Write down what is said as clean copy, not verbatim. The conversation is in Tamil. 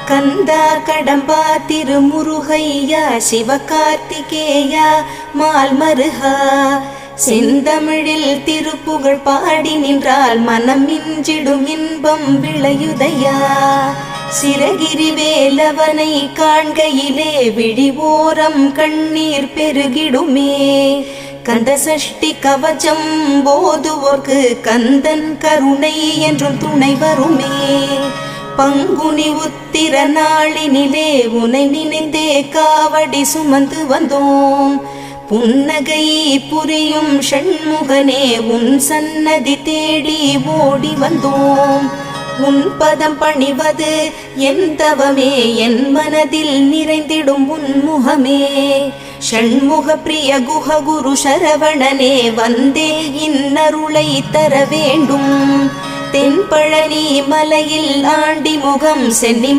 கந்தா கடம்பா திருமுருகையா சிவகார்த்திகேயா மால்மருகா செந்தமிழில் திருப்புகழ் பாடி நின்றால் மனம் மிஞ்சிடும் இன்பம் விளையுதையா. சிரகிரி வேலவனை காண்கையிலே விழிவோரம் கண்ணீர் பெருகிடுமே. கந்த சஷ்டி கவச்சம் போதுவோர்க்கு கந்தன் கருணை என்றும் துணை வருமே. பங்குனி உத்திர நாளினிலே உனை நினைந்தே காவடி சுமந்து வந்தோம். புன்னகை புரியும் ஷண்முகனே உன் சன்னதி தேடி ஓடி வந்தோம். உன் பதம் பணிவது என் தவமே, என் மனதில் நிறைந்திடும் உன் முகமே. ஷண்முக பிரிய குஹ குரு சரவணனே வந்தே இன்னருளை தர வேண்டும். தென்பழனி மலையில் ஆண்டி முகம் சென்னி